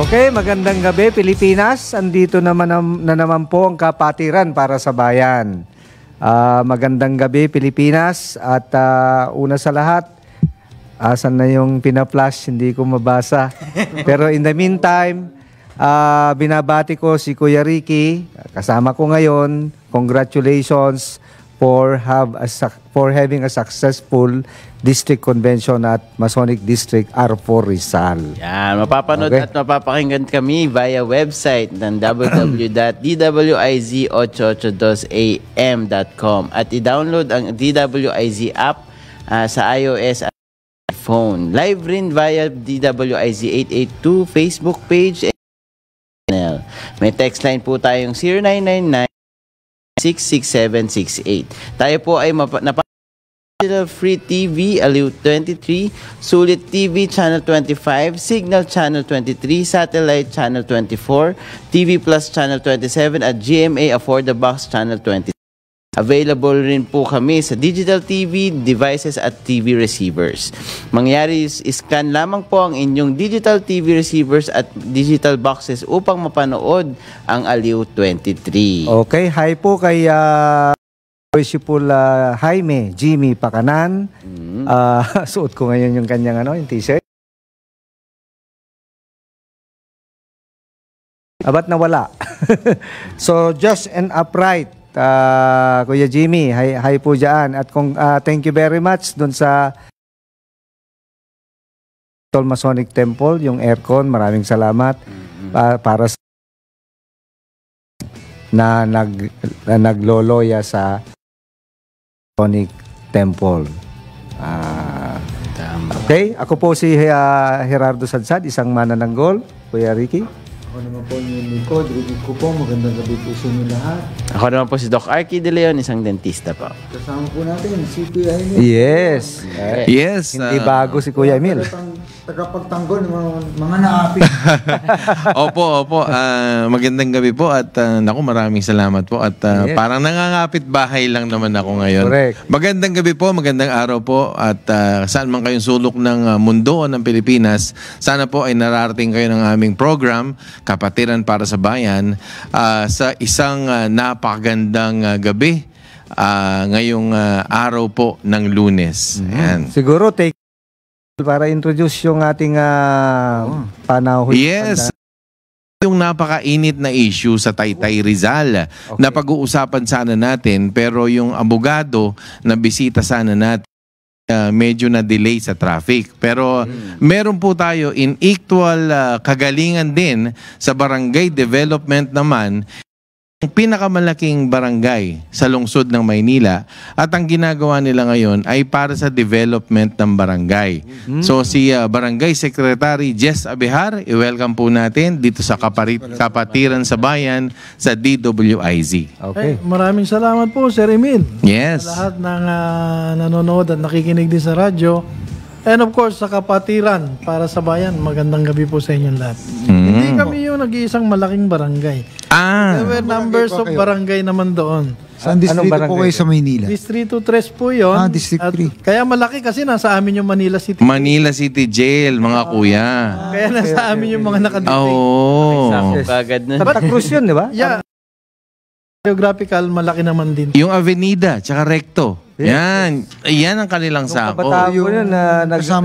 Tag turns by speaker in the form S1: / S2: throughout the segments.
S1: Okay, magandang gabi Pilipinas. Andito naman na naman po ang kapatiran para sa bayan. Magandang gabi Pilipinas at una sa lahat, asan na yung pina-flash? Hindi ko mabasa. Pero in the meantime, binabati ko si Kuya Ricky, kasama ko ngayon. Congratulations for having a successful district convention at Masonic District R4 Rizal.
S2: Yan, mapapanood at mapapakinggan kami via website ng www.dwiz882am.com at i-download ang DWIZ app sa iOS at phone. Live rin via DWIZ882 Facebook page and channel. May text line po tayong 0999 66768. Tayo po ay Free TV, Aliw 23, Sulit TV, Channel 25, Signal Channel 23, Satellite Channel 24, TV Plus Channel 27, at GMA Afford the Box Channel 20. Available rin po kami sa digital TV devices at TV receivers. Mangyari scan lamang po ang inyong digital TV receivers at digital boxes upang mapanood ang Aliw 23.
S1: Okay, hi po kay Worshipful Jaime Jimmy Pakanan. Suot ko ngayon yung kanyang yung t-shirt. Ba't nawala? So, just and upright. Kuya Jimmy, hi po dyan. At thank you very much dun sa Masonic Temple, yung aircon. Maraming salamat para sa nagloloya sa Masonic Temple. Okay, ako po si Gerardo Sadsad, isang manananggol. Kuya Ricky.
S3: Ako naman po yung Nicod, Ricky ko po. Magandang gabi po sa inyo lahat.
S2: Ako naman po si Doc Arky De Leon, isang dentista po.
S3: Kasama po natin si Kuya Emil.
S1: Yes.
S4: Yes.
S1: Hindi bago si Kuya Emil.
S3: Tagapagtanggol ng mga naapit.
S4: Opo. Magandang gabi po at naku, maraming salamat po at
S1: Yes.
S4: parang nangangapit bahay lang naman ako ngayon.
S1: Correct.
S4: Magandang gabi po, magandang araw po at saan man kayong sulok ng mundo o ng Pilipinas, sana po ay nararating kayo ng aming program, Kapatiran para sa Bayan, sa isang napakagandang gabi ngayong araw po ng Lunes. Ayan.
S1: Siguro take para introduce yung ating panahon.
S4: Yes. Yung napakainit na issue sa Taytay Rizal na pag-uusapan sana natin, pero yung abogado na bisita sana natin medyo na-delay sa traffic. Pero meron po tayo in equal kagalingan din sa barangay development naman, ang pinakamalaking barangay sa lungsod ng Maynila, at ang ginagawa nila ngayon ay para sa development ng barangay. So si Barangay Secretary Jess Abihar, i-welcome po natin dito sa Kapatiran sa Bayan sa DWIZ.
S1: Okay.
S3: Maraming salamat po, Sir Emil.
S4: Yes.
S3: Sa lahat ng nanonood at nakikinig din sa radyo. And of course, sa Kapatiran para sa Bayan, magandang gabi po sa inyong lahat. Hindi kami yung nag-iisang malaking barangay. There were numbers of barangay naman doon.
S5: Saan distrito po kayo sa Maynila?
S3: Distrito 3 po yun.
S5: District 3.
S3: Kaya malaki kasi nasa amin yung Manila City.
S4: Manila City Jail, mga kuya.
S3: Kaya nasa amin yung mga nakadetain.
S4: Oh.
S2: Kagad na.
S1: Santa Cruz yun, di ba?
S3: Yeah. Geographical, malaki naman din.
S4: Yung Avenida, tsaka Recto. Yan. Yan ang kanilang sako.
S1: Kabataan ko yun,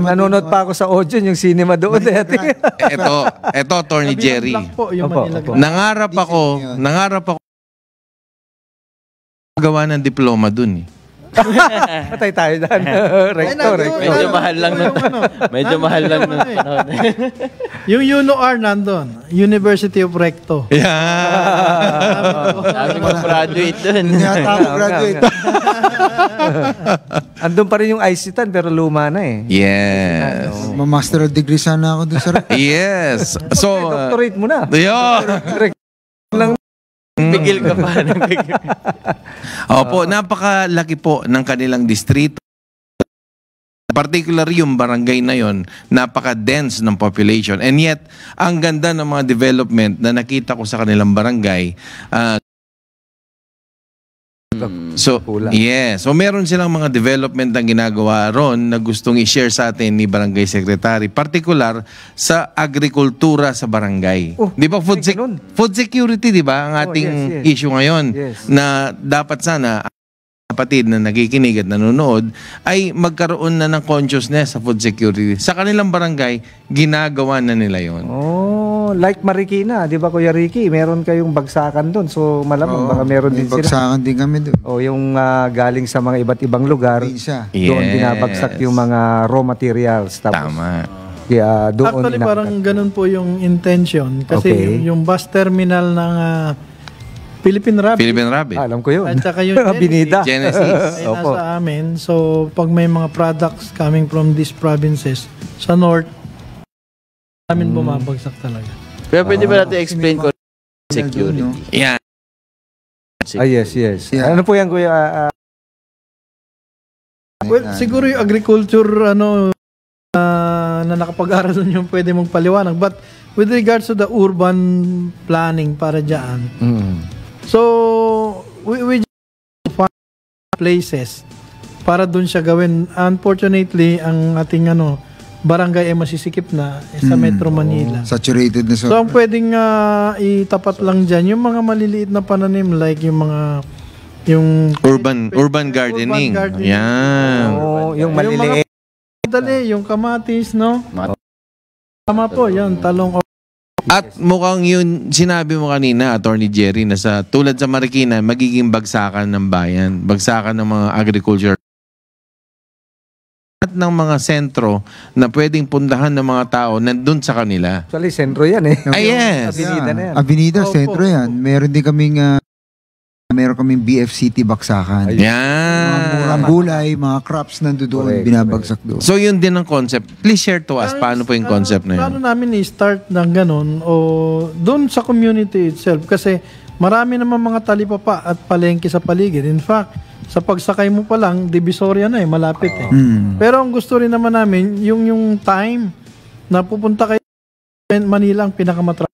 S1: nanonood pa ako sa audio yung cinema doon.
S4: Ito, Attorney Jerry.
S3: Black po, yung
S1: Opo,
S3: Manila
S1: opo.
S3: Grand.
S4: Nangarap ako gawa ng diploma dun eh.
S1: Patay tayo dyan. Rector.
S2: Medyo mahal lang nun. Medyo mahal lang nun.
S3: Yung UNOR nandun, University of Recto.
S2: Sabi ko graduate dun.
S5: Yata ako graduate.
S1: Andun pa rin yung ICTAN pero luma na eh.
S4: Yes.
S5: Ma-master of degree sana ako dun sa
S4: Yes. So,
S1: Doctorate mo na.
S2: Pigil ka pa.
S4: Opo, napakalaki po ng kanilang distrito. Particular yung barangay na yon, napaka-dense ng population. And yet, ang ganda ng mga development na nakita ko sa kanilang barangay, So, yes. So, meron silang mga development na ginagawa ron na gustong i-share sa atin ni Barangay Secretary. Particular sa agrikultura sa barangay. Di ba food security, di ba? Ang ating issue ngayon. Na dapat sana kapatid na nakikinig at nanonood ay magkaroon na ng consciousness sa food security. Sa kanilang barangay, ginagawa na nila yon.
S1: Like Marikina, di ba Kuya Ricky? Meron kayong bagsakan doon. So malamang baka meron din sila.
S5: Bagsakan din kami doon.
S1: Yung galing sa mga iba't ibang lugar. Doon binabagsak yung mga raw materials. Tapos,
S4: tama.
S1: Kaya doon
S3: actually, parang ganun po yung intention. Kasi yung bus terminal ng Philippine Rabbit.
S4: Alam
S3: ko yun. At saka yung
S1: Genesis.
S3: Ay nasa amin. So, pag may mga products coming from these provinces, sa north, amin bumabagsak talaga.
S2: Pero pwede ba natin explain ko security?
S4: Yeah.
S1: Yes. Yeah. Ano po yan, Kuya?
S3: Well, siguro yung agriculture, na nakapag-aral nun yung pwede mong paliwanag. But with regards to the urban planning para dyan, so we just find places para dun siya gawin. Unfortunately, ang ating barangay ay masisikip na sa Metro Manila.
S5: Saturated na
S3: so ang pwedeng itapat lang dyan, yung mga maliliit na pananim like yung mga
S4: urban gardening. Yan.
S1: Yung maliliit.
S3: Yung kamatis, no? Tama po, yan, talong.
S4: At mukhang yun, sinabi mo kanina, Attorney Jerry, na tulad sa Marikina, magiging bagsakan ng bayan, bagsakan ng mga agriculture at ng mga sentro na pwedeng puntahan ng mga tao nandun sa kanila.
S1: Actually, sentro yan eh.
S4: Yes.
S1: Avenida na yan.
S5: Avenida, sentro yan. Meron din kaming BF City baksakan.
S4: Yan.
S5: Mga gulay, mga crops nandoon, binabagsak doon.
S4: So yun din ang concept. Please share to us, paano po yung concept na yun?
S3: Paano namin i-start ng ganun o doon sa community itself? Kasi marami naman mga talipapa at palengke sa paligid. In fact, sa pagsakay mo pa lang, Divisoria na malapit eh. Pero ang gusto rin naman namin, yung time na pupunta kayo Manila ang pinakamatraffic.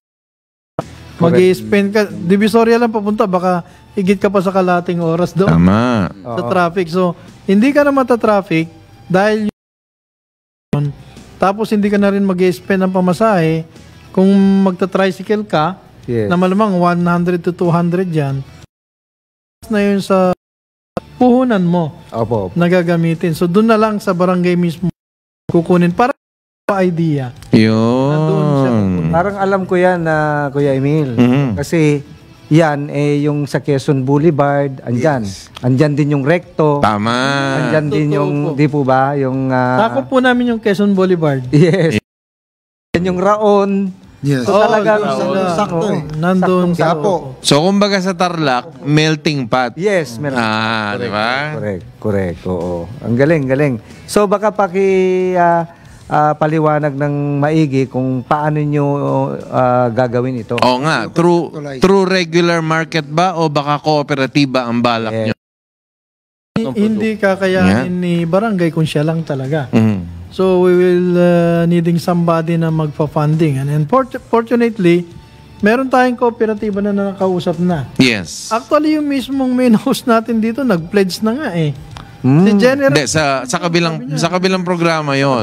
S3: Mag-i-spend ka, Divisoria lang papunta, baka higit ka pa sa kalating oras doon.
S4: Tama.
S3: Sa traffic. So, hindi ka na mata-traffic dahil yun. Tapos, hindi ka na rin mag-i-spend ng pamasahe. Kung magta-tricycle ka, na malamang 100 to 200 yan, na yun sa puhunan mo na gagamitin. So, doon na lang sa barangay mismo kukunin para idea.
S4: Yun.
S1: Parang alam ko yan na Kuya Emil. Kasi yan yung sa Quezon Boulevard, andyan. Andyan din yung Recto.
S4: Tama.
S1: Andyan din yung, di po ba? Yung
S3: Sakop po namin yung Quezon Boulevard.
S1: Yes. Yan yung Raon.
S5: Yes.
S1: So talagang
S5: sakto eh.
S3: Nandun sa
S4: So kumbaga sa Tarlac, melting pot.
S1: Yes, meron.
S4: Di ba?
S1: Correct. Oo. Ang galing. So baka paliwanag ng maigi kung paano nyo gagawin ito.
S4: Oo nga, true regular market ba o baka kooperatiba ang balak nyo?
S3: Hindi kakayanin ni barangay kung siya lang talaga. So we will needing somebody na magpa-funding. And fortunately, meron tayong kooperatiba na nakausap na.
S4: Yes.
S3: Actually, yung mismong main host natin dito, nag-pledge na nga eh. Si General...
S4: Hindi, sa kabilang programa yon.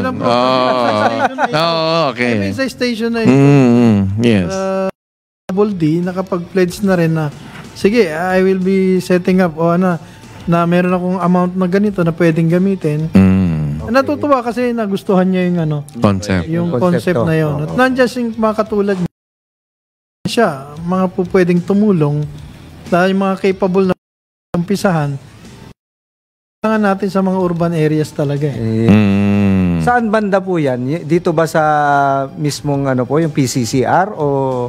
S4: Okay.
S3: Sa station na ito.
S4: Yes.
S3: Boldi, nakapag-pledge na rin na, sige, I will be setting up na meron akong amount na ganito na pwedeng gamitin. Natutuwa kasi nagustuhan niya yung
S4: concept.
S3: Yung concept na yun. At nandiyan yung mga katulad siya, mga po pwedeng tumulong dahil mga capable na umpisahan natin sa mga urban areas talaga eh.
S1: Saan banda po yan? Dito ba sa mismong yung PCCR o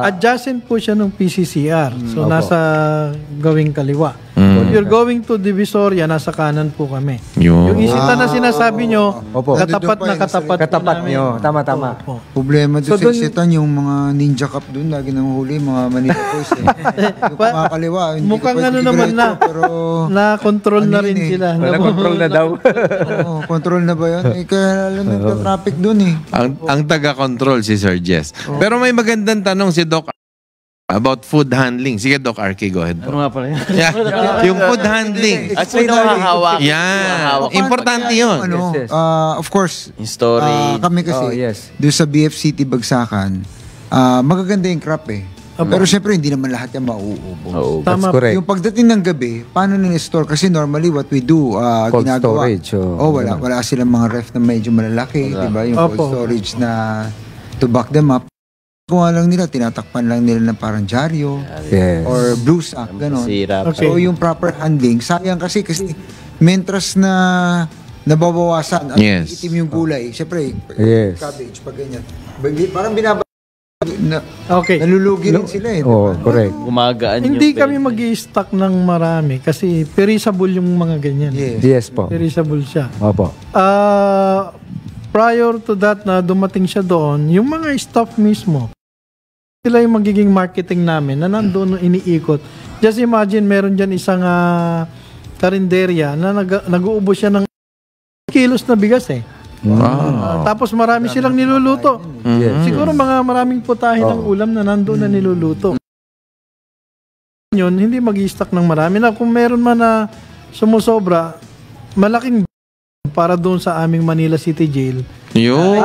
S3: adjacent po siya ng PCCR. So nasa gawing kaliwa. If you're going to Divisoria, nasa kanan po kami. Yung isita na sinasabi nyo, katapat
S1: nyo. Tama.
S5: Problema doon sa isitan, yung mga ninja cup doon, lagi nang huli, mga Manila Boys eh. Yung kumakaliwa, hindi
S3: mukhang
S5: ka pwede
S3: naman
S5: diretso, pero
S3: na-control na rin sila.
S1: Na-control na daw.
S5: Control na ba yun? Kaya alam nagka-traffic doon eh.
S4: Ang taga-control si Sir Jess. Pero may magandang tanong si Doc. about food handling. Sige, Doc Arky, go ahead.
S2: Ano nga pala yun?
S4: Yeah. Yung food handling.
S2: At sino hahawak?
S4: Yan. Importante yun.
S5: Ano,
S1: Yes, yes.
S5: of course,
S2: Yung story.
S5: kami kasi,
S1: Oh, yes.
S5: doon sa BFCT Bagsakan, magaganda yung crop eh. Pero syempre, hindi naman lahat yan mauubos.
S2: Oo.
S1: That's
S3: Tama.
S1: correct.
S5: Yung pagdating ng gabi, paano nila-store? Kasi normally what we do,
S1: Cold
S5: ginagawa.
S1: storage, oh.
S5: Wala silang mga ref na medyo malalaki, di ba? Yung cold
S3: Opo.
S5: storage na to back them up. Kung lang nila, tinatakpan lang nila ng parang dyaryo
S1: Yes.
S5: or blue sack, gano'n.
S2: Sirap.
S3: Okay.
S5: So yung proper handling, sayang kasi mentras na nababawasan at
S4: Yes.
S5: itim yung gulay. Siyempre,
S1: Yes.
S5: cabbage, pag ganyan. Parang
S3: Okay.
S5: nalulugi rin sila eh.
S1: Oh,
S5: diba?
S1: correct.
S2: Gumagaan yung
S3: Hindi kami
S2: pwede.
S3: mag-i-stock ng marami kasi perishable yung mga ganyan.
S5: Yes.
S1: Yes po.
S3: Perishable siya.
S1: Opo.
S3: Prior to that na dumating siya doon, yung mga staff mismo, sila yung magiging marketing namin na nandoon iniikot. Just imagine, meron dyan isang karinderya na nag-uubos siya ng kilos na bigas eh. Tapos marami silang niluluto.
S1: Yes.
S3: Siguro mga maraming putahe ng ulam na nandoon na niluluto. Yun, hindi mag-i-stock ng marami. Na kung meron man na sumusobra, malaking para doon sa aming Manila City Jail.
S4: Yun.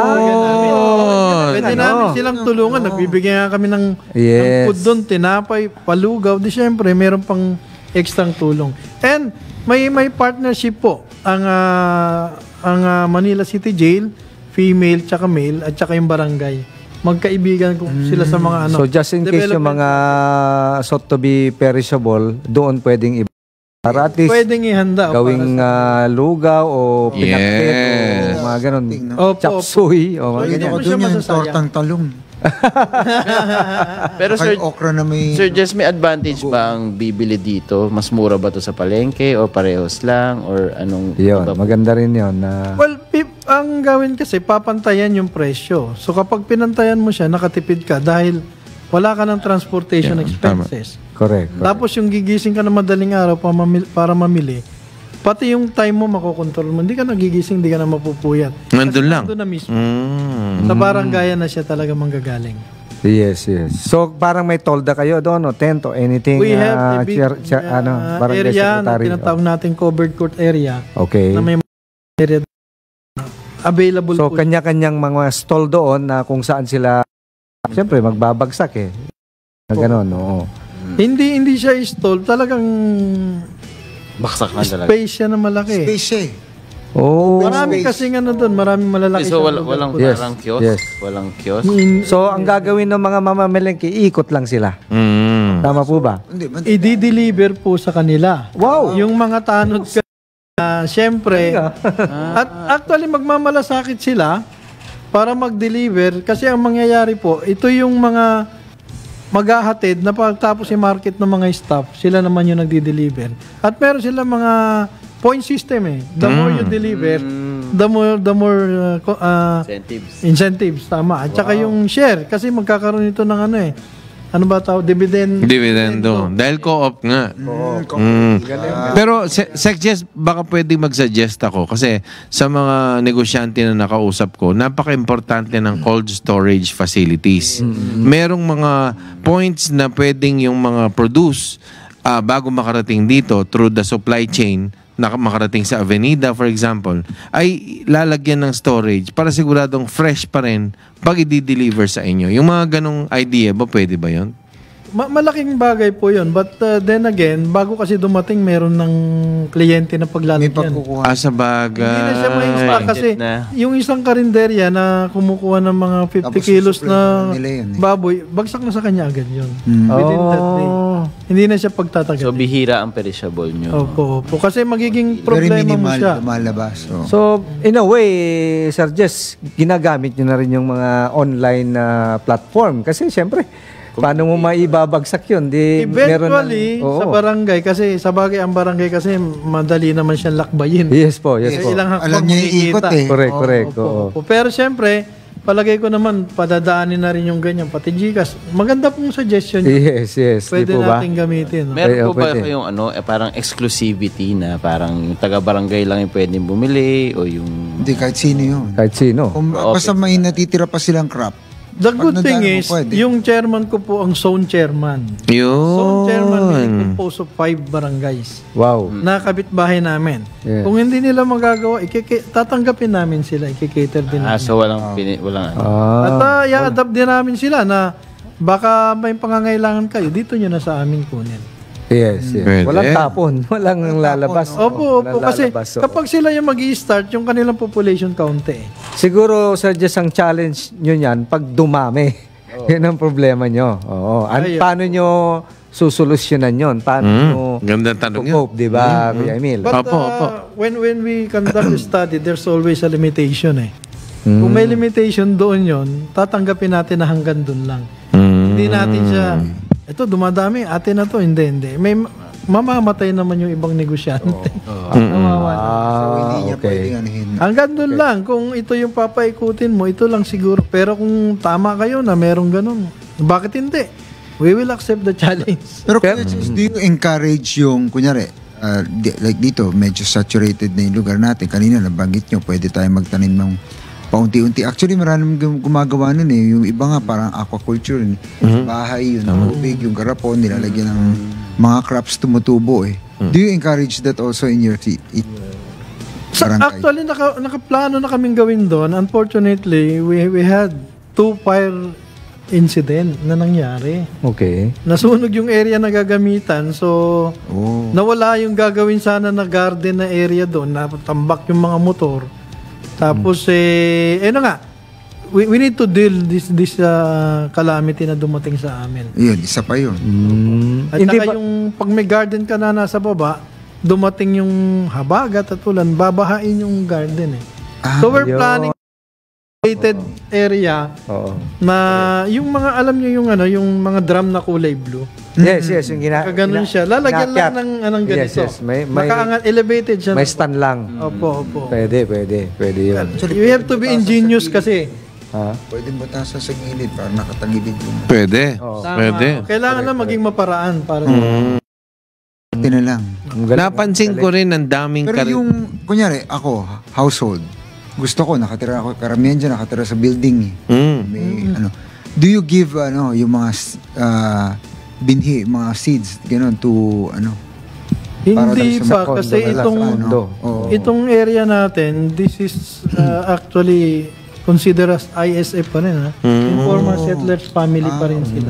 S3: Pwede namin silang tulungan. Nagbibigay nga kami ng
S1: Yes.
S3: food doon, tinapay, palugaw. Di syempre, meron pang extrang tulong. And may partnership po ang Manila City Jail, female tsaka male, at tsaka yung barangay. Magkaibigan ko sila sa mga ano.
S1: So just in case yung mga sought to be perishable, doon pwedeng para at least
S3: pwedeng ihanda.
S1: gawing lugaw o pinakit
S4: Yes.
S1: o mga ganun.
S3: Opo,
S1: Chop suey o mga
S5: Pwede
S1: ganyan.
S5: ko
S3: Hindi mo siya
S5: doon yung
S3: masasayang.
S5: tortang talong.
S2: Pero
S5: Kay
S2: sir,
S5: okra na may...
S2: Sir Jess, may advantage ba ang bibili dito? Mas mura ba to sa palengke o parehos lang or anong
S1: Yun,
S2: iba po?
S1: maganda rin yun na
S3: Well, ang gawin kasi, papantayan yung presyo. So kapag pinantayan mo siya, nakatipid ka dahil wala ka ng transportation expenses.
S1: correct.
S3: Tapos yung gigising ka na madaling araw para mamili, pati yung time mo makokontrol mo. Hindi ka nagigising, hindi ka na mapupuyat.
S4: Nandun lang.
S3: Nandun na mismo.
S4: Mm.
S3: Sa barangay na siya talaga manggagaling.
S1: Yes, yes. So parang may tolda kayo doon, no? Tent o anything.
S3: We have a big
S1: barangay
S3: area na
S1: secretary.
S3: tinatawag natin covered court area
S1: Okay.
S3: na may area available
S1: So
S3: po.
S1: kanya-kanyang mga stall doon na kung saan sila siyempre magbabagsak eh. Na gano'n, oo.
S3: Hindi siya stall, talagang
S2: Baksak na talaga.
S3: space siya na malaki.
S5: Space siya eh.
S1: Oh.
S3: Maraming kasing ano doon, maraming malalaki.
S2: So
S3: siyang
S2: walang
S3: lugar.
S1: Yes,
S2: parang kiosk?
S1: yes.
S2: Walang kiosk?
S1: So ang gagawin ng mga mamamalengke, ikot lang sila.
S4: Mm.
S1: Tama po ba?
S5: Hindi,
S3: I-deliver po sa kanila.
S1: Wow.
S3: Yung mga tanod syempre, at actually magmamalasakit sila para mag-deliver kasi ang mangyayari po, ito yung mga maghahatid na pagtapos i-market ng mga staff, sila naman yung nagdi-deliver. At meron sila mga point system eh. The more you deliver, the more
S2: Incentives.
S3: incentives, tama. At saka yung share, kasi magkakaroon ito ng ano eh. Ano ba tawag?
S4: Dividendo. Dahil co-op nga. Pero, Sec Jess, baka pwede mag-suggest ako kasi sa mga negosyante na nakausap ko, napaka-importante ng cold storage facilities. Merong mga points na pwedeng yung mga produce bago makarating dito through the supply chain na makarating sa Avenida, for example, ay lalagyan ng storage para siguradong fresh pa rin pag i-deliver sa inyo. Yung mga ganong idea ba, pwede ba yun?
S3: Malaking bagay po yun. But then again, bago kasi dumating, meron ng kliyente na
S5: may
S3: paglalagyan.
S5: pagkukuha.
S4: Sa bagay.
S3: Hindi na siya may stock kasi
S2: Budget na.
S3: yung isang karinderya na kumukuha ng mga 50
S5: Tapos
S3: kilos
S5: isusupply
S3: na
S5: nila yun eh.
S3: baboy, bagsak na sa kanya agad yun. Within that day. Hindi na siya pagtatagal.
S2: So bihira ang perishable nyo.
S3: Opo. Kasi magiging
S5: Very
S3: problema mo
S5: minimal
S3: siya.
S5: lumalabas. So,
S1: So, in a way, Sir Jess, ginagamit nyo na rin yung mga online na platform. Kasi, syempre, paano mo maibabagsak yun? Di,
S3: Eventually,
S1: Oo.
S3: sa barangay, kasi sa bagay ang barangay kasi madali naman siyang lakbayin.
S1: Yes po, yes po.
S3: Ilang hakbang
S5: alam niya yung ikot
S3: makikita.
S5: eh.
S1: Correct, correct.
S3: Opo,
S1: Oo.
S3: opo. Pero siyempre, palagay ko naman, padadaanin na rin yung ganyan. Pati Gcash. Maganda pong suggestion yun.
S1: Yes, yes.
S3: Pwede
S1: Di po ba?
S3: natin gamitin. No?
S2: Meron po ba
S1: pwede.
S2: kayong parang exclusivity na parang yung taga-barangay lang yung pwedeng bumili o yung...
S5: hindi, kahit sino yun.
S1: Kahit sino.
S5: Kung basta may natitira pa silang crop,
S3: The good thing
S5: nadaan mo,
S3: is,
S5: pwede.
S3: yung chairman ko po ang zone chairman. Zone chairman may composed of 5 barangays
S1: Wow.
S3: na kapitbahay namin.
S1: Yeah.
S3: Kung hindi nila magagawa, tatanggapin namin sila, ikikater din namin.
S2: So walang walang ano.
S3: At i-adapt din namin sila na baka may pangangailangan kayo, dito nyo na sa amin kunin.
S1: Yes, yes.
S4: Pwede.
S1: Walang tapon. Walang lalabas.
S3: Opo,
S1: Walang
S3: kasi
S1: lalabas, oo.
S3: kapag sila yung mag-i-start, yung kanilang population kaunti.
S1: Siguro, Sir Jess, ang challenge nyo yan, pag dumami. Yan ang problema nyo. Oo. Paano nyo susolusyonan yon? Paano nyo
S4: Gandang tanong yun.
S1: cope, di ba, Kuya Emil?
S3: But
S4: Opo.
S3: when we conduct a study, there's always a limitation eh. Kung may limitation doon yon, tatanggapin natin na hanggang doon lang. Hindi natin siya, ito dumadami, atin na to, hindi. May mamamatay naman yung ibang negosyante.
S5: So, hindi niya
S1: okay.
S5: pwedeng anuhin.
S3: Hanggang doon lang, kung ito yung papaikutin mo, ito lang siguro. Pero kung tama kayo na merong ganun, bakit hindi? We will accept the challenge.
S5: Pero do you encourage yung, kunyari, like dito, medyo saturated na yung lugar natin. Kanina nabanggit nyo, pwede tayo magtanim ng paunti-unti. Actually, maraming gumagawa nun eh. Yung iba nga parang aquaculture. Bahay, yung tubig, yung garapon, nilalagyan ng mga crops tumutubo eh. Do you encourage that also in your barangay?
S3: Actually, nakaplano na kaming gawin doon. Unfortunately, we had 2 fire incident na nangyari.
S1: Okay.
S3: Nasunog yung area na gagamitan. So, nawala yung gagawin sana na garden na area doon. Natambak yung mga motor. Tapos, ano nga, we need to deal this calamity na dumating sa amin.
S5: Yun, isa pa yun.
S3: At saka yung pag may garden ka na nasa baba, dumating yung habagat at ulan, babahain yung garden eh. So we're planning area na yung mga, alam nyo yung ano, yung mga drum na kulay blue.
S1: Yes, yes. Yung
S3: Ganun siya. Lalagyan lang ng anong ganito.
S1: Yes, yes. May
S3: Nakaangat, elevated siya.
S1: May stand lang.
S3: Opo.
S1: Pwede yun.
S3: You have to be ingenious kasi.
S5: Pwede batasan sa gilid para nakatagilid yung
S4: Pwede.
S3: Tama.
S4: Pwede.
S3: Kailangan lang maging maparaan para
S5: ate na lang.
S4: Napansin ko rin ang daming
S5: Pero yung, kunyari, ako, household, gusto ko, nakatira ako, karamihan dyan, nakatira sa building eh. May, do you give, yung mga binhi, mga seeds, gano'n, to,
S3: Hindi
S5: para
S3: pa kasi itong area natin, this is actually considered as ISF pa rin, Informal Settlers Family pa rin sila.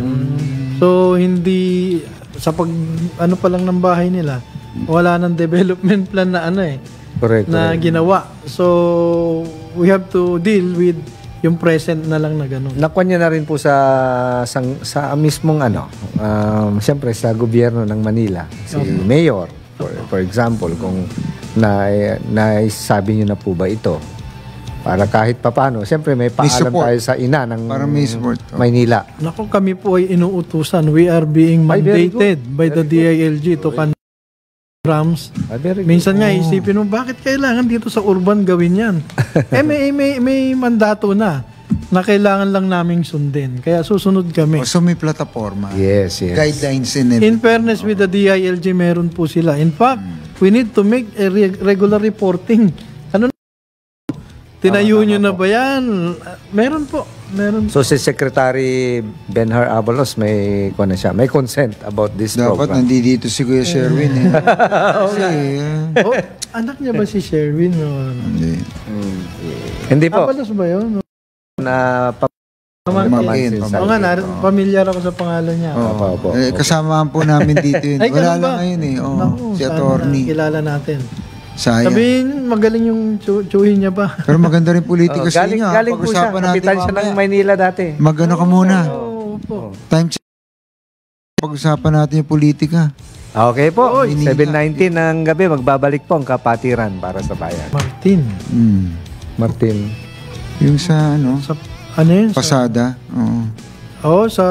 S3: So hindi sa pag pa lang ng bahay nila, wala nang development plan na
S1: Correct.
S3: ginawa. So we have to deal with yung present na lang na gano'n.
S1: Nakuha niya na rin po sa mismong siyempre sa gobyerno ng Manila, si Mayor, for example, kung naisabi niyo na po ba ito? Para kahit papano, siyempre may paalam tayo sa ina ng Maynila.
S3: Naku, kami po ay inuutusan. We are being mandated by the DILG to conduct programs. Minsan nga isipin mo, bakit kailangan dito sa urban gawin yan? May mandato na kailangan lang naming sundin. Kaya susunod kami.
S5: So may plataforma.
S1: Yes.
S5: Guidelines
S3: In fairness with the DILG, meron po sila. In fact, we need to make a regular reporting. Tinayo nyo na ba yan? Meron po.
S1: So si Secretary Benhar Abalos may consent about this
S5: Dapat
S1: program.
S5: nandito si Kuya Sherwin eh.
S3: Anak niya ba si Sherwin?
S1: Hindi po.
S3: Abalos ba yun?
S1: Na
S5: Pamangkin.
S3: Pamilyar ako sa pangalan niya.
S5: Kasamahan po namin dito yun.
S3: Ay,
S5: Wala
S3: ganun ba?
S5: lang ngayon eh.
S3: Naku,
S5: Si
S3: sana
S5: attorney.
S3: kilala natin.
S5: Sayang.
S3: Sabihin, magaling yung tsuhin niya pa.
S5: Pero maganda rin politiko sa inyo.
S1: Galing po siya. Kapitan siya ng Maynila dati.
S5: Magano ka muna.
S3: Opo.
S5: Time check. Pag-usapan natin yung politika.
S1: Okay po. 7:19 ng gabi, magbabalik po ang kapatiran para sa bayan. Martin.
S5: Yung sa
S3: Ano yun?
S5: Pasada.
S3: Sa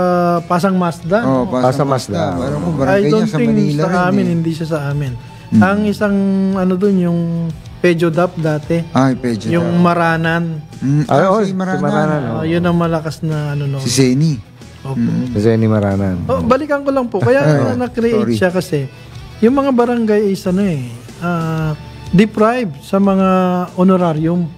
S3: Pasang Mazda.
S5: Pasang Mazda. Parang barangay
S3: I don't
S5: niya sa
S3: think
S5: Manila
S3: sa amin, hindi siya sa amin. Ang isang dun, yung Pedjo Dap dati.
S5: Pedjo.
S3: Yung Maranan.
S5: Si Maranan.
S3: Yun ang malakas na
S5: Si Zeni.
S3: Opo.
S1: Kasi ni Maranan.
S3: Balikan ko lang po. Kaya na-create siya kasi yung mga barangay is deprived sa mga honorarium.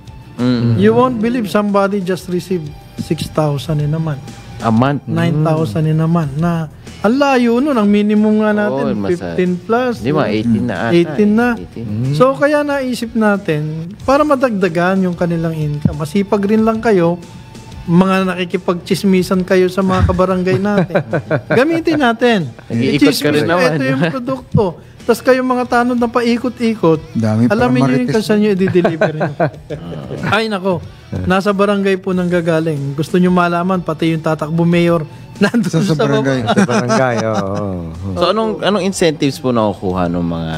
S3: You won't believe somebody just received 6,000 naman.
S2: A month.
S3: 9,000 naman. Na, ang layo nun. Ang minimum nga natin,
S2: Oo,
S3: 15 plus.
S2: Di ba, 18 na ata.
S3: 18 na.
S2: 18.
S3: So, kaya naisip natin, para madagdagan yung kanilang income. Masipag rin lang kayo, mga nakikipagchismisan kayo sa mga kabarangay natin. Gamitin natin.
S2: Nag-iikot ka rin naman.
S3: Ito yung produkto. Tapos kayo mga tanod na paikot-ikot,
S5: Dami
S3: alamin
S5: parang
S3: nyo yung
S5: marites.
S3: kung saan nyo i-deliver nyo. Ay nako, nasa barangay po nang gagaling. Gusto nyo malaman, pati yung tatakbo mayor, nandun
S5: Sa
S3: sa
S5: barangay.
S3: baba.
S1: Sa barangay, oo.
S2: So, anong incentives po nakukuha ng mga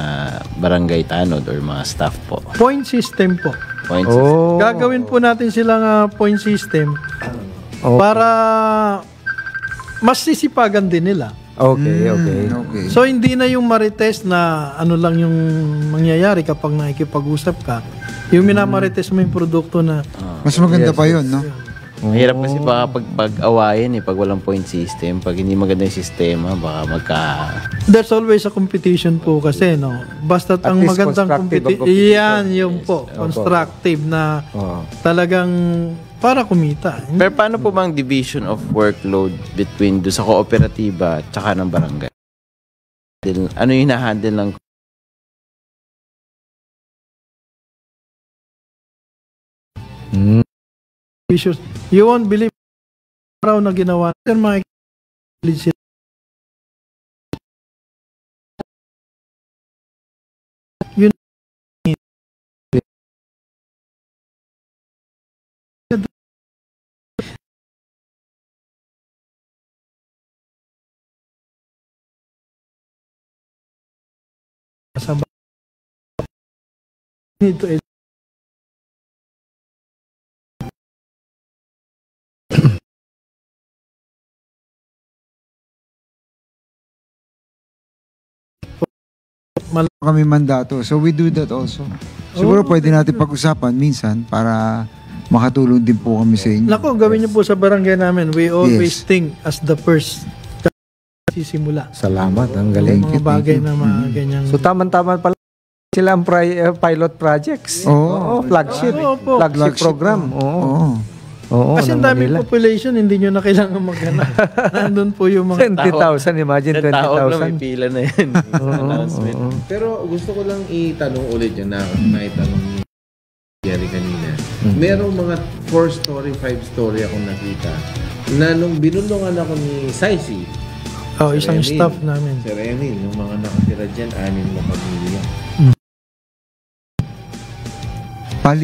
S2: barangay tanod or mga staff po?
S3: Point system po.
S2: Points.
S1: Oh.
S3: Gagawin po natin silang point system
S1: Oh.
S3: para mas sisipagan din nila.
S1: Okay, okay.
S5: Okay.
S3: So hindi na yung marites na ano lang yung mangyayari kapag nakikipag-usap ka. Yung minamarites mo yung produkto na
S5: Mas maganda pa yun, no?
S2: Mahirap kasi baka pag-awayin pag walang point system. Pag hindi maganda yung sistema, baka
S3: there's always a competition po kasi, no? Basta't
S1: At
S3: ang
S1: least
S3: magandang
S1: constructive ang
S3: competition. Yan,
S1: competition.
S3: yung po. Constructive na
S1: Oo.
S3: talagang para kumita.
S2: Pero paano po bang division of workload between do sa kooperatiba at saka ng barangay? Ano yung hinahandle ng
S3: Issues. You won't believe araw na ginawa. Mga yun nito is
S5: Kami mandato. So we do that also. Siguro pwede natin pag-usapan minsan para makatulong din po kami sa inyo.
S3: Nako, gawin niyo po sa barangay namin. We always
S5: Yes.
S3: think as the first sisimula.
S1: Salamat, ang
S3: Yung
S1: galing.
S3: mga bagay na mga ganyang...
S1: So, tama-tama pala sila ang pilot projects.
S5: Oo.
S1: Flagship.
S3: Oo po.
S1: Flagship program. Oo.
S5: Oo.
S1: Oo,
S3: Kasi ang
S1: ng
S3: daming
S1: Manila.
S3: population, hindi nyo na kailangan maghanap. Nandun po yung mga...
S1: 20,000, imagine
S2: Ilang tao na may
S1: 20,000.
S2: pila na yun. Announcement.
S4: Pero gusto ko lang itanong ulit yun na naitanong ni Jerry kanina. Merong mga 4-story, 5-story akong nakita na nung binulungan ako ni Saisi,
S3: Oh, isang
S4: Emil.
S3: staff namin.
S4: Sir Emil, yung mga nakatira dyan, 6 na pamilya.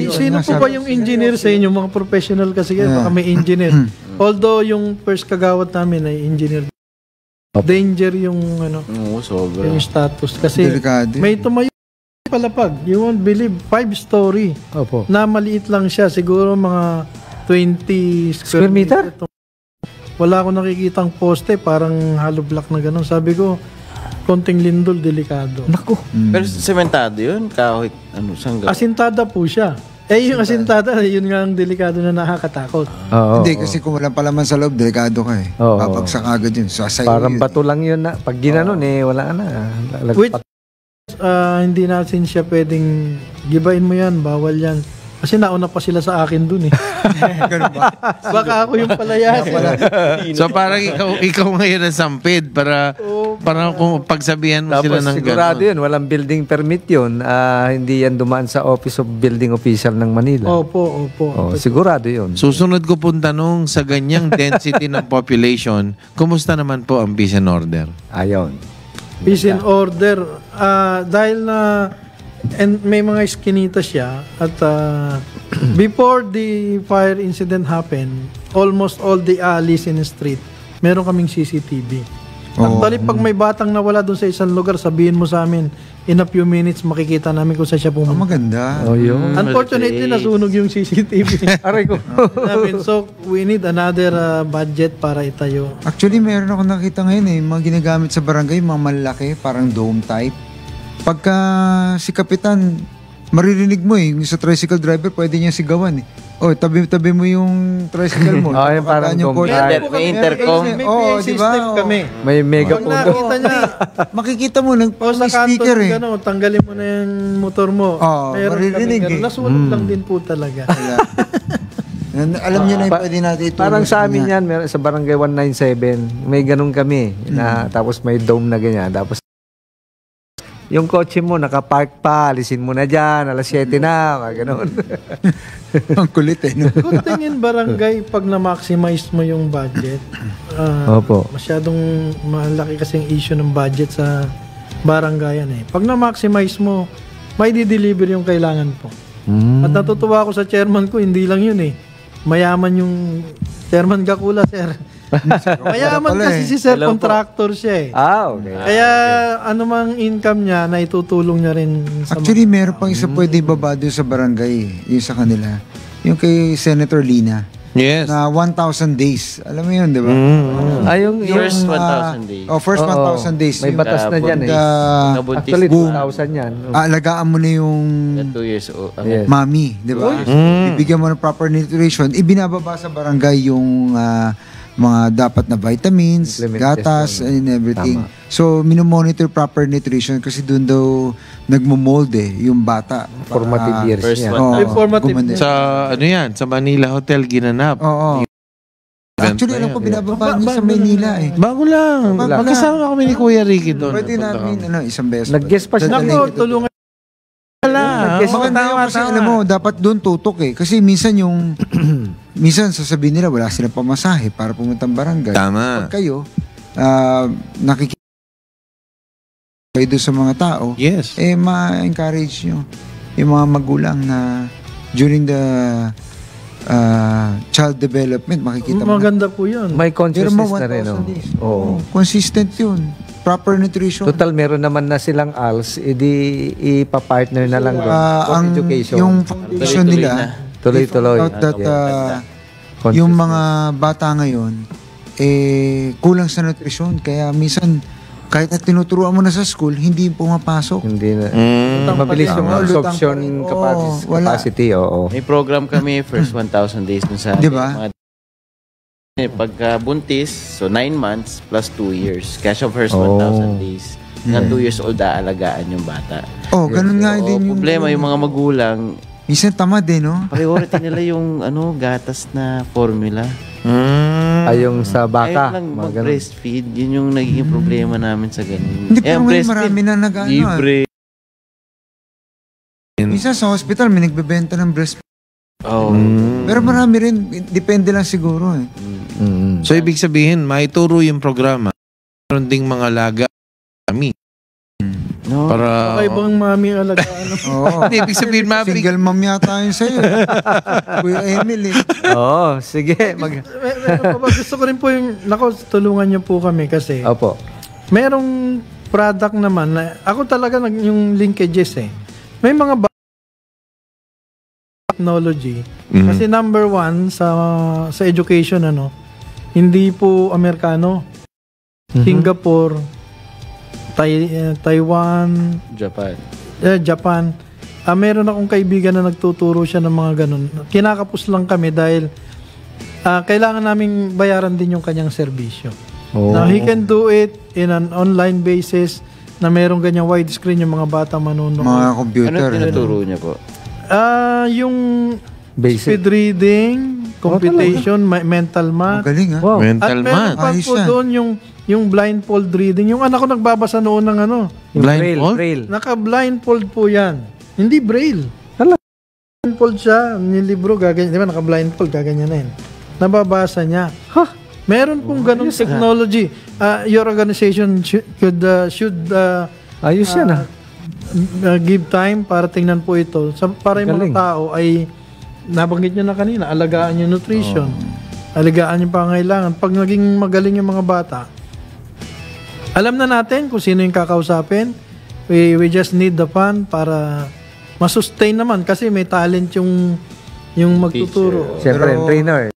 S3: Sino po ba yung engineer sa inyo? Mga professional kasi kayo, baka may engineer. Although yung first kagawad namin ay engineer. Danger yung ano,
S2: Oo, sobra.
S3: yung status. Kasi
S5: Delikado.
S3: may tumayo palapag. You won't believe, 5-story.
S1: Opo.
S3: Na maliit lang siya. Siguro mga 20
S1: Square meter?
S3: Wala akong nakikitang poste. Parang hollow block na gano'n. Sabi ko, konting lindol, delikado.
S1: Naku.
S2: Pero sementado yun, kahoy, saan ga?
S3: Asintada po siya. Yung asintada, yun nga ang delikado na nakakatakot.
S1: Oo.
S5: Hindi, kasi kung walang palaman sa loob, delikado ka eh.
S1: Oo.
S5: Babagsak agad yun. Sasayo
S1: Parang
S5: yun.
S1: bato lang yun na. Pag ginanon wala na.
S3: Which, hindi natin siya pwedeng gibain mo yan, bawal yan. Kasi nauna pa sila sa akin dun eh. Baka ako yung palayan.
S4: So parang ikaw ngayon ang sampid para kung pagsabihan mo sila
S1: Tapos
S4: ng
S1: sigurado
S4: gano'n.
S1: yun, walang building permit yun. Hindi yan dumaan sa Office of Building Official ng Manila.
S3: Opo.
S1: Oh, sigurado yun.
S4: Susunod ko pong tanong, sa ganyang density ng population, kumusta naman po ang peace and order?
S1: Ayon.
S3: Peace and order. Dahil na and may mga iskinita siya at before the fire incident happened, almost all the alleys in the street, meron kaming CCTV. Actually, pag may batang nawala doon sa isang lugar, sabihin mo sa amin, in a few minutes, makikita namin kung saan siya pumunta.
S5: Maganda.
S1: Oh, yun.
S3: Unfortunately, nasunog yung CCTV.
S1: Aray ko.
S3: namin. So, we need another budget para itayo.
S5: Actually, meron ako nakita ngayon mga ginagamit sa barangay, mga malaki, parang dome type. Pagka si Kapitan, maririnig mo yung sa tricycle driver, pwede niya sigawan Oh, tabi mo yung tricycle mo.
S1: Yung parang
S5: Kakaan yung
S1: dome
S5: kotse.
S1: type.
S2: May intercom.
S3: May
S5: Oo,
S3: PA
S5: di ba?
S3: system kami.
S1: May mega
S3: Pag
S1: po.
S3: nakita niya,
S5: Makikita mo,
S3: o sa
S5: may
S3: kanto,
S5: speaker
S3: tanggalin mo na yung motor mo.
S5: Oo,
S3: Meron
S5: maririnig
S3: kami ganun. Nasunog lang din po talaga.
S5: Alam niyo na yung pwede natin itulong.
S1: Parang sa amin yan, meron sa barangay 197, may ganun kami. Na, tapos may dome na ganyan. Tapos yung kotse mo, nakapark pa, alisin mo na dyan, alas 7 na, ganun.
S5: Ang kulit no?
S3: Kung tingin barangay, pag na-maximize mo yung budget,
S1: Opo.
S3: masyadong malaki kasing issue ng budget sa barangayan eh. Pag na-maximize mo, may di-deliver yung kailangan po. At natutuwa ako sa chairman ko, hindi lang yun eh. Mayaman yung chairman Gakula, sir. Mayaman kasi si sir, contractor siya eh.
S1: Okay.
S3: Kaya anumang income niya na itutulong niya rin sa
S5: Actually, meron pang isa pwede ibaba doon sa barangay, yung sa kanila. Yung kay Senator Lina.
S4: Yes.
S5: Na 1,000 days. Alam mo yun, di ba?
S1: Yung
S2: First 1,000 days.
S5: First 1,000 days.
S1: May batas na dyan eh.
S2: Nabuntis
S1: Actually,
S5: boom.
S1: 2,000 yan.
S5: Alagaan mo na yung
S2: 2 years old.
S1: Yes.
S5: mami, di ba? Bibigyan mo ng proper nutrition. Ibinababa sa barangay yung mga dapat na vitamins, gatas, and everything.
S1: Tama.
S5: So, minomonitor proper nutrition kasi doon daw nagmo-mold yung bata.
S1: Formative years
S2: First
S1: niya.
S2: one.
S3: Informative
S5: gumanda.
S4: Sa ano yan? Sa Manila Hotel ginanap.
S5: Oo. Actually, alam ko, binababa niya sa Manila eh.
S4: Bago lang. Magkasama kami ni Kuya Ricky doon.
S5: Pwede namin, isang beses.
S1: Nag-guest pa siya.
S3: Nako, tulungan.
S5: Maganda yun kasi alam mo, dapat doon tutok eh. Kasi minsan minsan sasabihin nila wala silang pamasahe para pumuntang barangay.
S4: Tama.
S5: Pag kayo, nakikita kayo doon sa mga tao,
S4: Yes.
S5: ma-encourage nyo yung mga magulang na during the child development, makikita mo.
S3: Maganda po yun.
S1: May
S5: Pero
S1: consciousness na rin.
S5: 1,000 days.
S1: Oo.
S5: Consistent yun. Proper nutrition.
S1: Total, meron naman na silang ALS, edi ipa-partner na lang doon. For
S5: ang
S1: education.
S5: yung foundation
S2: Tuloy-tuloy
S5: nila,
S2: na.
S1: Tuloy-tuloy.
S5: they found out that
S1: Consciousness.
S5: yung mga bata ngayon kulang sa nutrisyon, kaya minsan kahit na tinuturuan mo na sa school, hindi pumapasok.
S1: Hindi na.
S3: Lutang
S1: Mabilis
S3: pa
S1: yung
S3: din.
S1: absorption
S5: Lutang pa rin. Oo, wala.
S1: capacity. Oo.
S2: May program kami, first 1,000 days dun sa
S5: Di ba?
S2: pagka buntis, so 9 months plus 2 years. Cash of first
S1: Oh.
S2: 1,000 days. Hanggang 2 years old, aalagaan yung bata.
S5: Ganun nga din yung
S2: Problema, yung mga magulang,
S5: minsan tamad no?
S2: priority nila yung gatas na formula.
S1: Ay, yung sa baka.
S2: Ayaw lang
S1: mga ganun.
S2: mag-breastfeed. Yun yung nagiging problema namin sa ganun.
S5: Hindi, pero ngayon marami na
S2: libre.
S5: Minsan sa hospital may nagbebenta ng breast.
S2: Oh.
S5: Pero marami rin, depende lang siguro eh.
S1: Mm.
S4: So, ibig sabihin, maituro yung programa. Meron ding mga laga kami.
S2: No.
S4: Para...
S3: Baka ibang mami alagaan.
S5: Oo.
S4: Hindi, ibig sabihin,
S5: Single mom yata yun sa'yo. Kuya Emily.
S1: Oo, sige.
S3: Gusto ko rin po yung, tulungan niyo po kami kasi
S1: Opo.
S3: merong product naman na, ako talaga yung linkages eh. May mga technology. Kasi number 1 sa education, hindi po Amerikano. Singapore, Taiwan, Japan. Meron akong kaibigan na nagtuturo siya ng mga ganun. Kinakapos lang kami dahil kailangan naming bayaran din yung kanyang serbisyo.
S1: Oh.
S3: Now, he can do it in an online basis na merong ganyang widescreen yung mga bata manunood.
S5: Mga computer.
S2: Ano tinuturo niya po?
S3: Yung
S1: Basic.
S3: speed reading, computation, mental math.
S5: Magaling ha.
S1: Wow.
S4: mental
S3: At meron
S4: math.
S3: pa
S5: Ayos
S3: po
S5: yan.
S3: doon yung blindfold reading. Yung anak ko nagbabasa noon ng
S1: Yung
S4: Blindfold?
S1: braille.
S3: naka-blindfold po yan. Hindi braille.
S1: Hala.
S3: Blindfold siya, yung libro, gaganyan. Di ba, naka-blindfold, gaganyan na yun. Nababasa niya. Meron pong ganong technology. Your organization should
S1: Ayos yan
S3: give time para tingnan po ito. Para yung mga
S1: Galing.
S3: tao ay, nabanggit nyo na kanina, alagaan yung nutrition. Alagaan yung pangailangan. Pag naging magaling yung mga bata, alam na natin kung sino yung kakausapin. We just need the fund para masustain naman kasi may talent yung magtuturo.
S1: Siyempre,
S5: Pero-
S1: trainer.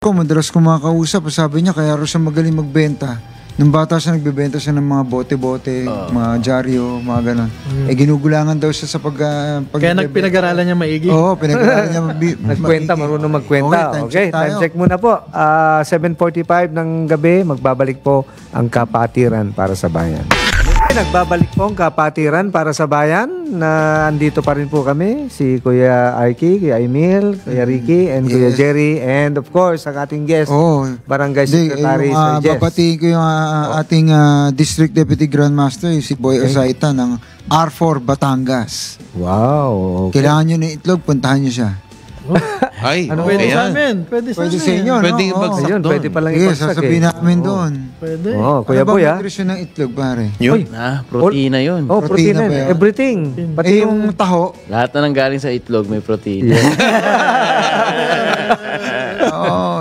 S5: Ako, madalas ko makakausap, sabi niya, kaya rin siya magaling magbenta. Nung bata siya, nagbebenta siya ng mga bote-bote, mga dyaryo, mga ganon. Ginugulangan daw siya sa
S3: Kaya pinag-aralan niya maigi.
S5: Oo, pinag-aralan niya.
S1: Nagkwenta, marunong magkwenta. Okay, time check muna po. 7:45 ng gabi, magbabalik po ang Kapatiran para sa Bayan. Nagbabalik po ang kapatiran para sa bayan na andito pa rin po kami. Si Kuya Aiki, Kuya Emil, Kuya Ricky, and Kuya Jerry. And of course, ang ating guest, Barangay Secretary Sir Jess.
S5: Babatiin ko yung ating District Deputy Grandmaster, si Boy Osaita ng R4 Batangas.
S1: Wow. Okay.
S5: Kailangan nyo ng itlog, puntahan nyo siya.
S4: Ay,
S3: Pwede sa
S4: ayan.
S3: amin. Pwede sa
S5: Pwede sa inyo,
S4: Pwede
S5: no?
S4: ibagsak
S1: Ayun,
S4: doon.
S1: pwede palang
S5: Sige,
S1: ibagsak
S5: sasabihin namin doon.
S3: Pwede.
S1: Kuya
S5: Ano
S1: Boy,
S5: bang nutrition ng itlog, pare?
S4: Yun.
S2: Protina yun.
S1: Oh, protein.
S5: Protein na ba yun?
S1: Everything. Pati
S5: Yung taho,
S2: Lahat na nang galing sa itlog may protein.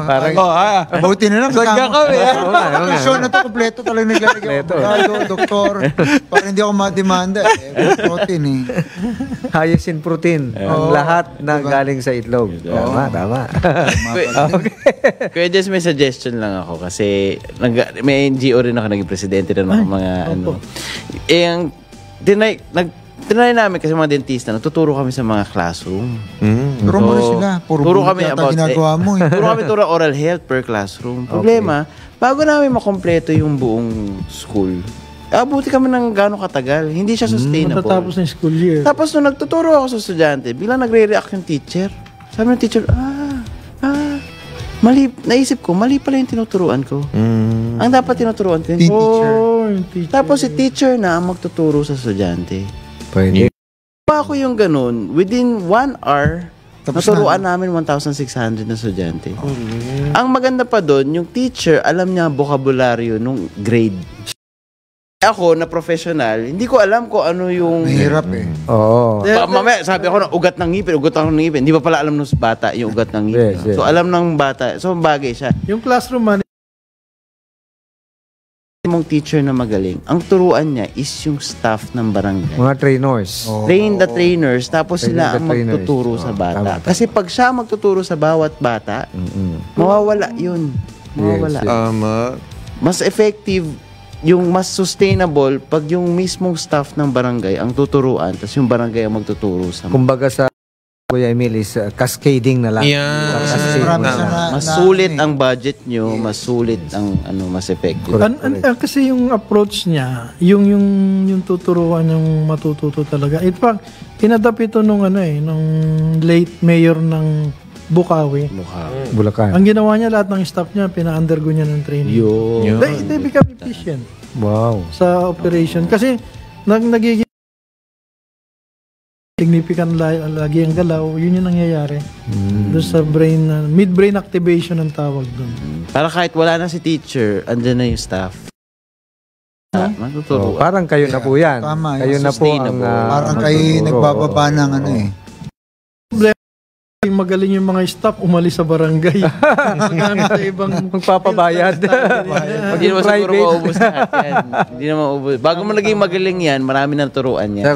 S1: Parang,
S5: buti na lang.
S1: Sagka kami,
S5: Nutrition na to, kompleto talaga naglalagay. Doktor, para hindi ako mademanda. Protein eh.
S1: highest in protein. Ang lahat na galing sa itlog. Tama.
S2: Kuya Jess, may suggestion lang ako kasi may NGO rin ako, naging presidente rin ako mga tinry namin kasi mga dentista, nagtuturo kami sa mga classroom.
S5: Turo mo na sila. Puro
S2: kami
S5: kami
S2: about
S5: ginagawa mo eh.
S2: turo oral health per classroom. Problema, bago namin makompleto yung buong school, abuti kami ng gano'ng katagal. Hindi siya sustainable.
S3: Matatapos ng school year.
S2: Tapos nung nagtuturo ako sa estudyante, biglang nagre-react yung teacher. Sabi ng teacher, mali, naisip ko, mali pala yung tinuturuan ko. Ang dapat tinuturuan ko yun.
S3: Yung teacher.
S2: Tapos si teacher na ang magtuturo sa estudyante.
S1: Pwede.
S2: Pa ako yung ganun, within 1 hour,
S5: Tapos
S2: naturuan namin 1,600 na estudyante. Ang maganda pa doon, yung teacher, alam niya ang bokabularyo nung grade. Ako, na professional, hindi ko alam kung ano yung...
S5: Mahirap eh.
S1: Oo.
S2: Mamaya, sabi ako na ugat ng ngipin. Hindi pa pala alam ng bata yung ugat ng ngipin.
S1: Yes.
S2: So, alam ng bata. So, bagay siya.
S3: Yung classroom man,
S2: Mong teacher na magaling, ang turuan niya is yung staff ng barangay.
S1: Mga trainers.
S2: Train the trainers, tapos
S1: Train
S2: sila
S1: the
S2: ang
S1: trainers.
S2: magtuturo sa bata.
S1: Tama.
S2: Kasi pag siya magtuturo sa bawat bata, mawawala yun. Mawawala.
S1: Yes.
S2: Mas effective, yung mas sustainable, pag yung mismong staff ng barangay ang tuturuan, tapos yung barangay ang magtuturo sa
S1: Kumbaga sa Kuya Emil is cascading na lang.
S4: Yeah.
S1: Cascading
S5: Marami
S1: na
S5: siya
S1: lang.
S2: mas sulit ang budget nyo, mas sulit ang mas effective.
S3: kasi yung approach niya, yung tuturuan yung matututo talaga. In fact, inadapt ito nung late mayor ng Bukawi.
S1: Bulacan.
S3: Ang ginawa niya, lahat ng staff niya, pina-undergo niya ng training.
S2: Yun.
S3: They become efficient
S1: Wow.
S3: sa operation. Kasi, nagiging significant lagi ang galaw, yun yung nangyayari. Doon sa brain, mid-brain activation ang tawag doon.
S2: Para kahit wala na si teacher, andyan na yung staff. Matuturo.
S1: Parang kayo na po yan.
S5: Tama,
S1: Kayo na po ang...
S5: Parang kayo nagbababa ng
S3: Magaling yung mga staff, umalis sa barangay. Magkano sa ibang...
S1: Magpapabayad.
S2: Hindi naman siguro maubos lahat yan. Hindi naman maubos. Bago mo naging magaling yan, marami na turuan yan.
S1: Sir,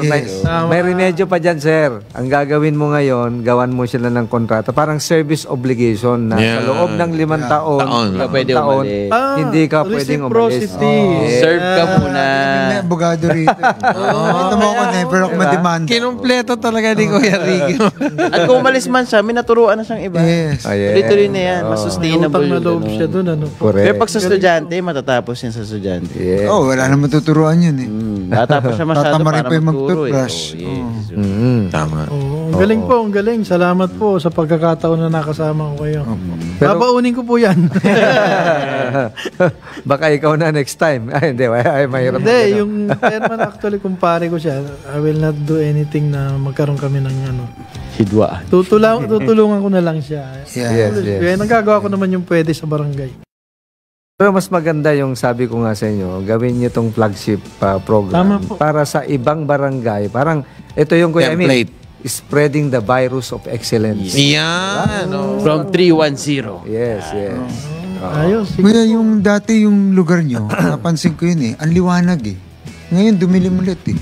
S1: may remedyo pa dyan, sir. Ang gagawin mo ngayon, gawan mo sila ng kontrata. Parang service obligation na sa loob ng 5 taon,
S2: Hindi ka pwede umalis.
S1: hindi ka pwedeng umalis.
S3: Reciprocity.
S2: Serve ka muna.
S5: May abogado rito. Ito mo ako, never ako mademanda.
S4: Kinumpleto talaga ni Kuya Ricky.
S2: At kung umalis man siya, may naturuan na siyang iba.
S5: Yes.
S2: Tuloy-tuloy na yan. Mas sustainable
S3: Utang na
S2: yung
S3: loob
S2: ganun.
S3: siya doon.
S1: Correct.
S2: Pero pag sa estudyante, matatapos yan sa estudyante.
S1: Yeah.
S5: Wala naman tuturuan yun eh.
S2: Bata pa siya masyado
S5: Tatama rin
S2: para
S5: pa yung
S2: magturo.
S5: mag-toothbrush.
S4: Tama.
S3: Ang galing po, ang galing. Salamat po sa pagkakataon na nakasama ko kayo. Babaunin ko po yan.
S1: Baka ikaw na next time. Ay, hindi. Ay, mahirap.
S3: Hindi, yung chairman actually, kumpare ko siya, I will not do anything na magkaroon kami ng
S2: Hidwaan.
S3: tutulungan ko na lang siya.
S1: Yes.
S3: Kaya nagagawa ko naman yung pwede sa barangay.
S1: Pero mas maganda yung sabi ko nga sa inyo, gawin niyo tong flagship program
S3: Tama po.
S1: para sa ibang barangay. Parang ito yung Kuya Emil,
S4: Template.
S1: spreading the virus of excellence.
S4: Yan.
S2: From 310.
S1: Yes.
S3: Ayos.
S5: Kuya, yung dati yung lugar nyo, napansin ko yun eh, ang liwanag eh. Ngayon, dumilim ulit eh.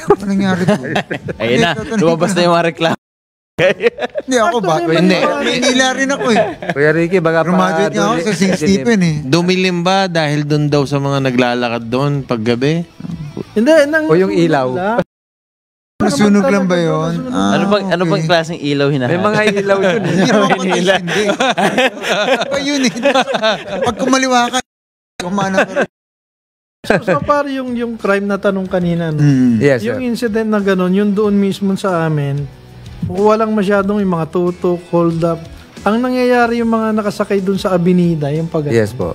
S5: Ano nangyari to?
S2: Ayun na, lumabas na yung mga reklamo.
S5: Hindi ako ba? Hindi. Manila rin ako eh.
S1: Kuya Ricky, baka
S5: Graduate nga ako sa St. Stephen eh.
S4: Dumilim ba dahil doon daw sa mga naglalakad doon paggabi?
S3: Hindi,
S1: O yung ilaw.
S5: Nasunog lang ba yun?
S2: Ano bang klaseng ilaw hinahanap?
S1: May mga ilaw yun.
S5: Hindi naman ako hindi. Iba yun eh. Pag kumaliwa ka, kumana ka rin.
S3: So para yung crime na tanong kanina, no?
S1: Yes,
S3: Yung
S1: sir.
S3: incident na gano'n, yung doon mismo sa amin, walang masyadong yung mga tutok, hold up. Ang nangyayari yung mga nakasakay doon sa Avenida, yung pag
S1: Yes po.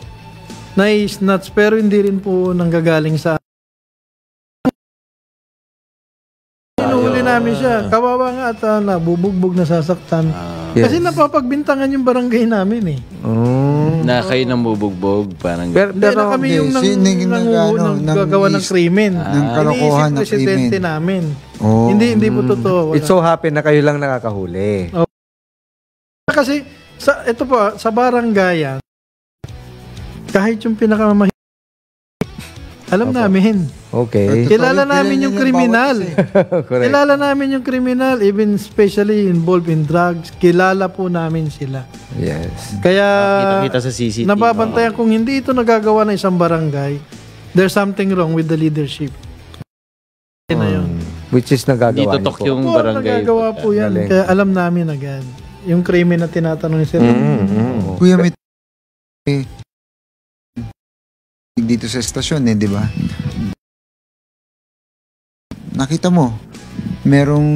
S3: na-snatch, pero hindi rin po nanggagaling sa inuhuli namin siya. Kawawa nga at nabubugbog, nasasaktan.
S1: Yes.
S3: Kasi napapagbintangan yung barangay namin eh.
S2: Na kayo nang bubugbog, parang
S3: Hindi na kami yung nanggagawa ng krimen.
S5: ng kalokohan ng
S3: presidente
S5: krimen.
S3: namin.
S5: Oh.
S3: Hindi po totoo.
S1: It so happen na kayo lang nakakahuli.
S3: Kasi ito po, sa barangayan, kahit yung pinakamahirap, alam namin.
S1: Okay.
S3: Kilala namin yung kriminal.
S1: Correct.
S3: Kilala namin yung kriminal, even especially involved in drugs. Kilala po namin sila.
S1: Yes.
S3: Kaya
S2: kita sa CCTV.
S3: nababantayan kung hindi ito nagagawa ng isang barangay, there's something wrong with the leadership. Yun na yun.
S1: Which is nagagawa
S2: Dito
S1: niyo
S2: tok
S1: po.
S2: yung
S3: Po,
S2: barangay.
S3: nagagawa po yan.
S1: Galing.
S3: Kaya alam namin agad. Yung krimen na tinatanong ni Sir.
S5: Kuya, may dito sa estasyon di ba? Nakita mo, merong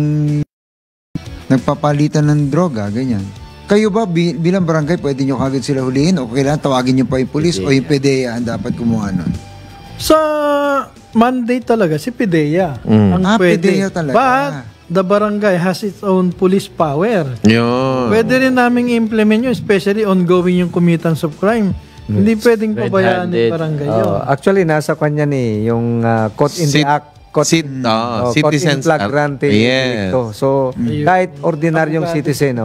S5: nagpapalitan ng droga, ganyan. Kayo ba bilang barangay, pwede nyo kagad sila hulihin o kailangan tawagin nyo pa yung pulis o yung PDEA ang dapat kumuha nun?
S3: Sa mandate talaga, si PDEA. Ang pwede.
S5: PDEA talaga.
S3: But, the barangay has its own police power.
S4: Yun.
S3: Pwede rin naming i-implement yun, especially ongoing yung committance of crime. Hindi pwedeng pabayaan ng
S2: Red-handed.
S3: barangay yun.
S1: Actually, nasa kanya ni yung caught in the act. Caught caught in
S4: citizens
S1: flagrante
S4: yes.
S1: delicto. So, kahit ordinaryong citizen,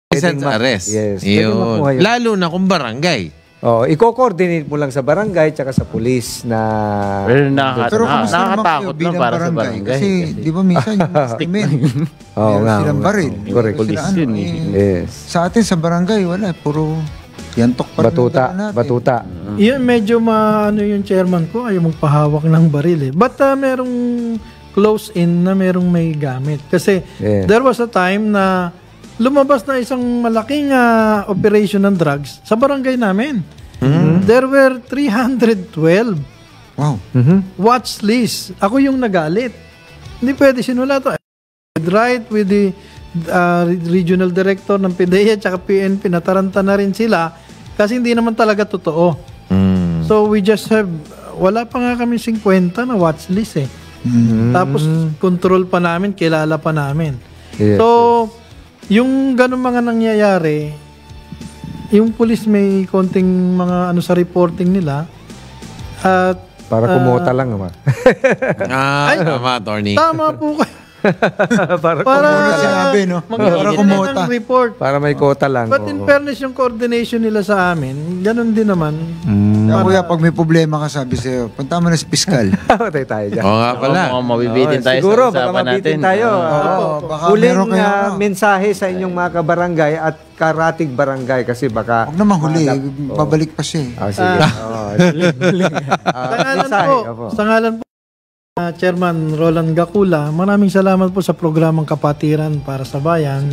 S4: Citizens
S1: pwedeng
S4: arrest.
S1: Yes. Pwedeng
S4: Yun.
S1: makuha yun.
S4: Lalo na kung barangay.
S1: I-coordinate mo lang sa barangay tsaka sa pulis na
S2: Pero
S5: Pero kamusta naman
S2: nakakatakot
S5: kayo
S2: lang
S5: bilang
S2: para sa
S5: barangay?
S2: barangay.
S5: Kasi, di ba minsan yung krimen,
S1: Oo
S5: meron
S1: nga,
S5: silang
S1: oo.
S5: baril.
S1: Correct.
S5: Meron sila,
S2: Police yun eh.
S1: Yes.
S5: Sa atin, sa barangay, wala. Puro yantok pa rin ang dala natin.
S1: Batuta.
S3: Yun, medyo yung chairman ko, ayaw magpahawak ng baril eh. But merong close in na merong may gamit. Kasi
S1: Yeah.
S3: there was a time na lumabas na isang malaking operation ng drugs sa barangay namin. There were 312
S5: Wow.
S3: watch list. Ako yung nagalit. Hindi pwede sinula to. Right with the regional director ng PDEA at PNP, nataranta na rin sila kasi hindi naman talaga totoo. So we just have, wala pa nga kami 50 na watch list eh. Tapos control pa namin, kilala pa namin.
S1: Yes,
S3: So, yung ganun mga nangyayari, yung police may konting mga sa reporting nila at
S1: Para kumota lang naman.
S4: Tama, attorney.
S3: tama po kayo.
S1: Para
S3: Para
S5: sinabi, no? Para
S3: mag-iinit
S5: kumota.
S3: ng report.
S1: Para may kota lang.
S3: But in
S1: oo.
S3: fairness, yung coordination nila sa amin, ganun din naman.
S5: Kaya kuya, pag may problema ka, sabi sa'yo, punta mo na sa piskal.
S1: Patay tayo dyan.
S4: Oo nga pala.
S2: Mukhang mabibitin tayo
S1: Siguro,
S2: sa
S1: baka
S2: usapan natin.
S1: mabitin tayo.
S5: baka
S1: Huling
S5: meron kayo,
S1: mensahe sa inyong mga kabarangay at karatig barangay kasi baka...
S5: Huwag naman huli, babalik pa siya.
S1: Sige.
S3: Sa ngalan
S1: mensahe,
S3: po,
S1: opo.
S3: sa ngalan po, Chairman Roland Gacula, maraming salamat po sa programang Kapatiran para sa Bayan.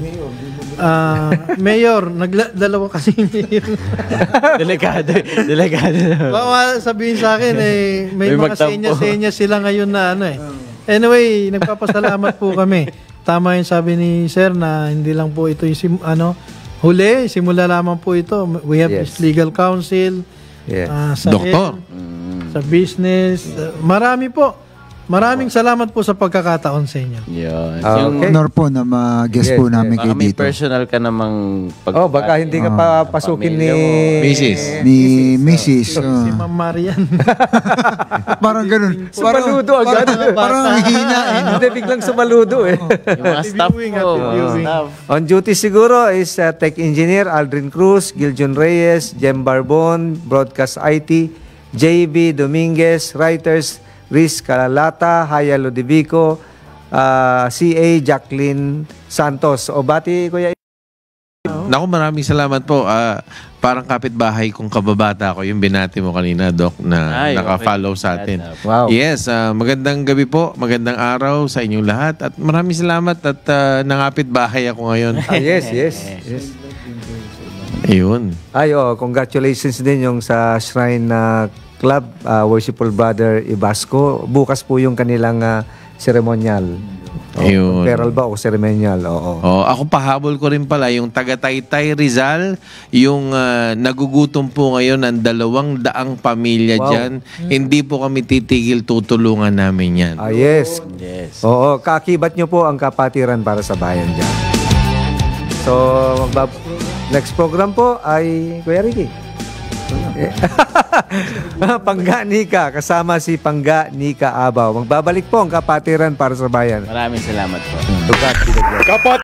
S3: Mayor, dalawa kasi
S2: Delikado.
S3: baka sabihin sa akin may mga
S2: magtampo.
S3: senya sila ngayon na Anyway, nagpapasalamat po kami. Tama yung sabi ni Sir na hindi lang po ito yung huli, simula lamang po ito. We have
S1: Yes.
S3: this legal counsel,
S1: Yes.
S3: sa
S4: Doktor.
S3: health, sa business, marami po. Maraming salamat po sa pagkakataon sa inyo.
S2: Yun.
S1: Okay.
S5: Honor po na mag-guest po namin
S2: Baka
S5: kayo
S2: may
S5: dito.
S2: personal ka namang
S1: Baka hindi ka pa pasukin ni...
S4: Mrs.
S5: Ni Mrs.
S3: Si Ma'am Marian.
S5: Parang ganun.
S1: Sumaludo agad.
S5: Parang hina eh.
S1: Hindi, biglang sumaludo eh.
S2: Yung mga staff
S3: Viewing,
S2: ko.
S3: viewing.
S2: Staff.
S1: On duty siguro is Tech Engineer Aldrin Cruz, Giljon Reyes, Jem Barbon, Broadcast IT, JB Dominguez, Writers, Riz Calalata, Haya Lodivico, CA Jacqueline Santos. O bati, Kuya.
S4: Naku, maraming salamat po. Parang kapitbahay kong kababata ko, yung binati mo kanina, Doc, na
S2: Ay,
S4: naka-follow
S2: okay.
S4: sa atin.
S1: Wow.
S4: Yes, magandang gabi po, magandang araw sa inyong lahat. At maraming salamat at nangapit-bahay ako ngayon.
S1: Yes.
S4: Ayun.
S1: Congratulations din yung sa shrine na Club, Worshipful Brother Ibasco. Bukas po yung kanilang ceremonial.
S4: Ayun.
S1: Peral ba o ceremonial? Oo.
S4: Oh, ako pahabol ko rin pala yung taga Taytay Rizal, yung nagugutom po ngayon ng 200 pamilya
S1: Wow.
S4: dyan. Hindi po kami titigil, tutulungan namin yan.
S1: Yes.
S2: Yes.
S1: Oo, kaakibat nyo po ang kapatiran para sa bayan dyan. So, next program po ay Kuya Ricky. Pangga Nika, kasama si Pangga Nika Abaw. Magbabalik po ang kapatiran para sa bayan.
S2: Maraming salamat po.
S1: To God be the glory.